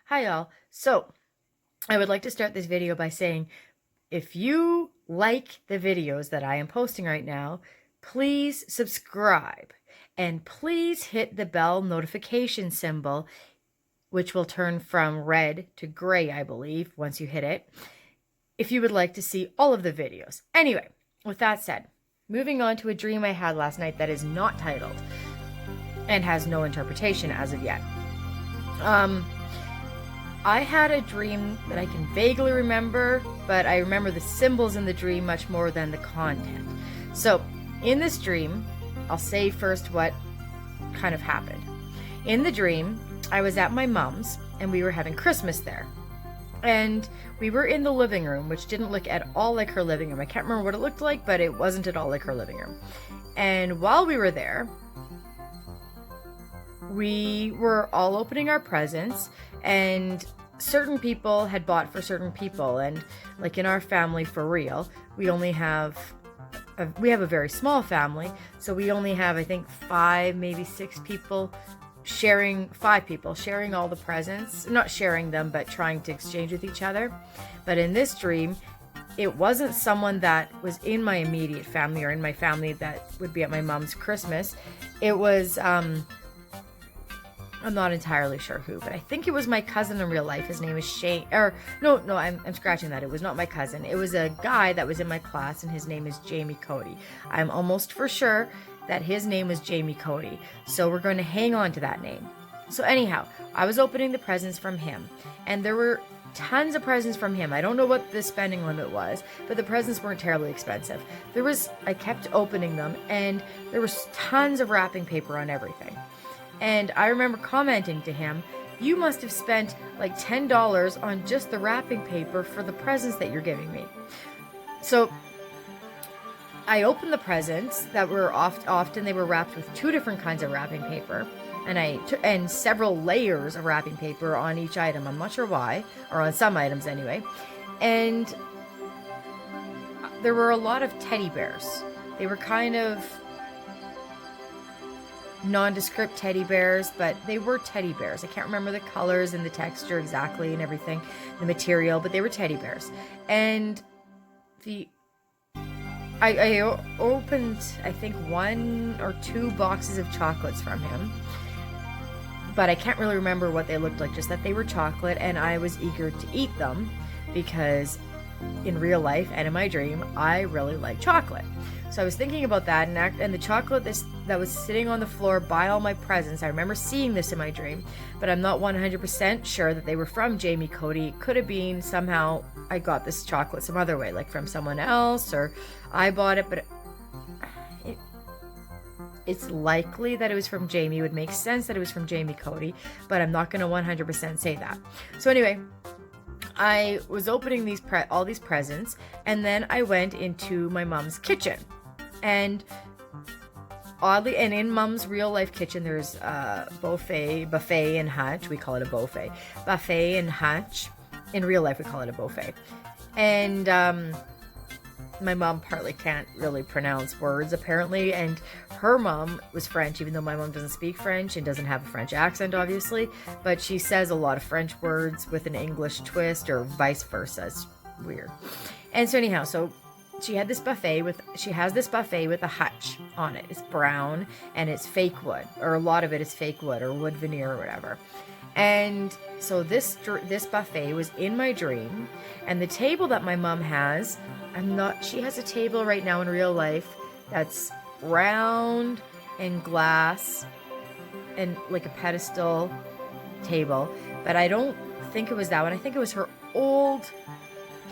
Hi all. So I would like to start this video by saying if you like the videos that I am posting right now, please subscribe and please hit the bell notification symbol, which will turn from red to gray, I believe, once you hit it, if you would like to see all of the videos. Anyway, with that said, moving on to a dream I had last night that is not titled and has no interpretation as of yet. I had a dream that I can vaguely remember, but I remember the symbols in the dream much more than the content. So, in this dream, I'll say first what kind of happened. In the dream, I was at my mom's and we were having Christmas there. And we were in the living room, which didn't look at all like her living room. I can't remember what it looked like, but it wasn't at all like her living room. And while we were there, we were all opening our presents, and certain people had bought for certain people. And like in our family, for real, we have a very small family, so we only have, I think, 5, maybe 6 people sharing, 5 people sharing all the presents, not sharing them, but trying to exchange with each other. But in this dream, it wasn't someone that was in my immediate family or in my family that would be at my mom's Christmas. It was, I'm not entirely sure who, but I think it was my cousin in real life. His name is Shane, or no, I'm scratching that. It was not my cousin. It was a guy that was in my class, and his name is Jamie Cody. I'm almost for sure that his name was Jamie Cody, so we're going to hang on to that name. So anyhow, I was opening the presents from him, and there were tons of presents from him. I don't know what the spending limit was, but the presents weren't terribly expensive. I kept opening them, and there was tons of wrapping paper on everything. And I remember commenting to him, "You must have spent like $10 on just the wrapping paper for the presents that you're giving me." So I opened the presents that were often they were wrapped with 2 different kinds of wrapping paper, and several layers of wrapping paper on each item. I'm not sure why, or on some items anyway. And there were a lot of teddy bears. They were kind of nondescript teddy bears, but they were teddy bears. I can't remember the colors and the texture exactly and everything, the material, but they were teddy bears. And I opened, I think, 1 or 2 boxes of chocolates from him, but I can't really remember what they looked like, just that they were chocolate, and I was eager to eat them because in real life and in my dream, I really like chocolate. So I was thinking about that, and the chocolate that was sitting on the floor by all my presents. I remember seeing this in my dream, but I'm not 100% sure that they were from Jamie Cody. It could have been somehow I got this chocolate some other way, like from someone else, or I bought it, but it's likely that it was from Jamie. It would make sense that it was from Jamie Cody, but I'm not going to 100% say that. So anyway, I was opening all these presents, and then I went into my mom's kitchen. And oddly, and in mom's real life kitchen, there's a buffet and hutch. We call it a buffet. Buffet and hutch. In real life, we call it a buffet. And my mom partly can't really pronounce words, apparently, and her mom was French, even though my mom doesn't speak French and doesn't have a French accent, obviously, but she says a lot of French words with an English twist, or vice versa. It's weird. And so anyhow, she has this buffet with a hutch on it. It's brown, and it's fake wood, or a lot of it is fake wood or wood veneer or whatever. And so this buffet was in my dream, and the table that my mom has, she has a table right now in real life that's round and glass and like a pedestal table, but I don't think it was that one. I think it was her old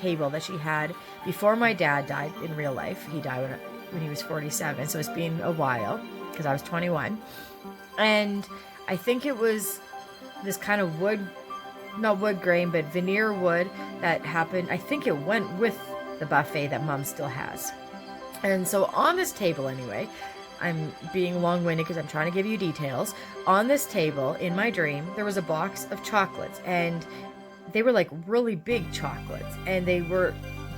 table that she had before my dad died in real life. He died when he was 47, so it's been a while because I was 21. And I think it was this kind of not wood grain, but veneer wood that happened. I think it went with the buffet that mom still has. And so on this table, anyway, I'm being long-winded because I'm trying to give you details. On this table in my dream, there was a box of chocolates, and they were like really big chocolates, and they were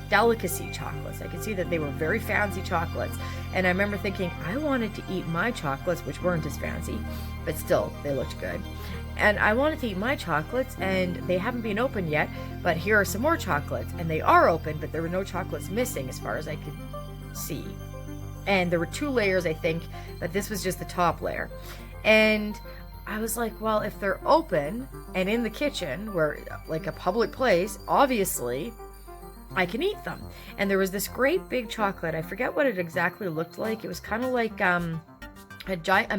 delicacy chocolates. I could see that they were very fancy chocolates. And I remember thinking I wanted to eat my chocolates, which weren't as fancy, but still they looked good. And I wanted to eat my chocolates, and they haven't been opened yet, but here are some more chocolates. And they are open, but there were no chocolates missing as far as I could see. And there were 2 layers, I think, but this was just the top layer. And I was like, well, if they're open and in the kitchen, where like a public place, obviously I can eat them. And there was this great big chocolate. I forget what it exactly looked like. It was kind of like a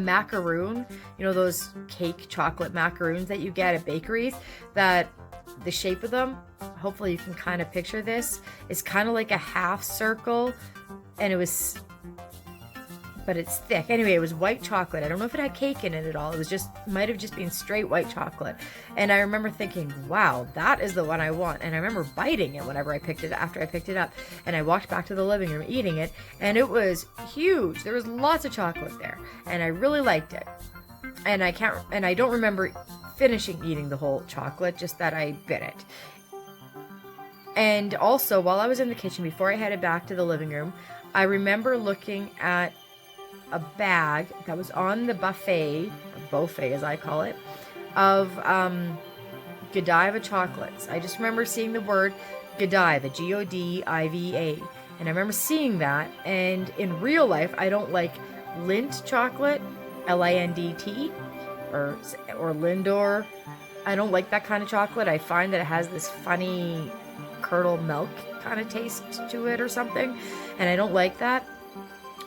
macaroon, you know, those cake chocolate macaroons that you get at bakeries, that the shape of them, hopefully you can kind of picture this, is kind of like a half circle, and but it's thick. Anyway, it was white chocolate. I don't know if it had cake in it at all. It was just, might have just been straight white chocolate. And I remember thinking, wow, that is the one I want. And I remember biting it whenever I picked it, after I picked it up. And I walked back to the living room eating it, and it was huge. There was lots of chocolate there, and I really liked it. And I don't remember finishing eating the whole chocolate, just that I bit it. And also, while I was in the kitchen, before I headed back to the living room, I remember looking at a bag that was on the buffet as I call it, of Godiva chocolates. I just remember seeing the word Godiva, Godiva, and I remember seeing that. And in real life, I don't like Lindt chocolate, Lindt, or Lindor. I don't like that kind of chocolate. I find that it has this funny curdled milk kind of taste to it or something, and I don't like that.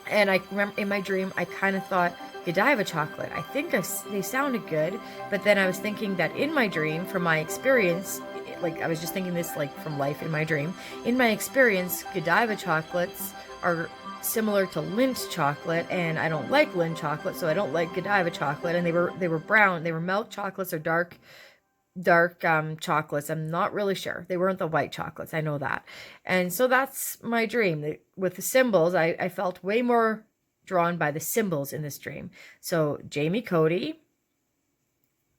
And I remember in my dream, I kind of thought, Godiva chocolate, I think they sounded good. But then I was thinking that in my dream, from my experience, like I was just thinking this like from life in my dream, in my experience, Godiva chocolates are similar to Lindt chocolate, and I don't like Lindt chocolate, so I don't like Godiva chocolate. And they were brown, they were milk chocolates or dark chocolates. I'm not really sure. They weren't the white chocolates, I know that. And so that's my dream. With the symbols, I felt way more drawn by the symbols in this dream. So Jamie Cody,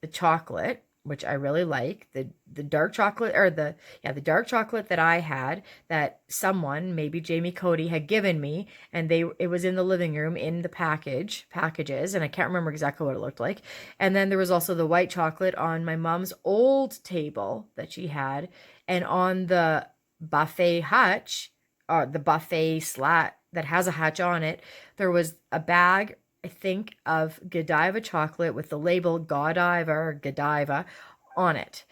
the chocolate, which I really like, the dark chocolate, or the dark chocolate that I had, that someone, maybe Jamie Cody, had given me, and it was in the living room in the packages, and I can't remember exactly what it looked like. And then there was also the white chocolate on my mom's old table that she had, and on the buffet hutch, the buffet slat that has a hutch on it, there was a bag, I think, of Godiva chocolate with the label Godiva or Godiva on it.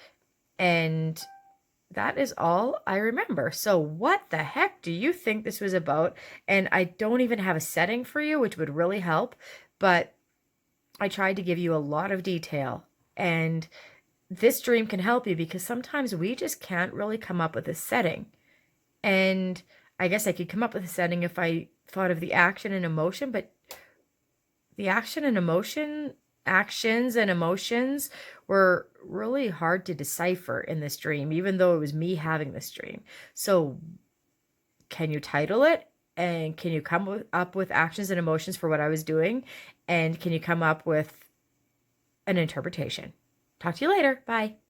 And that is all I remember. So what the heck do you think this was about? And I don't even have a setting for you, which would really help, but I tried to give you a lot of detail. And this dream can help you, because sometimes we just can't really come up with a setting. And I guess I could come up with a setting if I thought of the action and emotion, but the actions and emotions were really hard to decipher in this dream, even though it was me having this dream. So can you title it? And can you come up with actions and emotions for what I was doing? And can you come up with an interpretation? Talk to you later. Bye.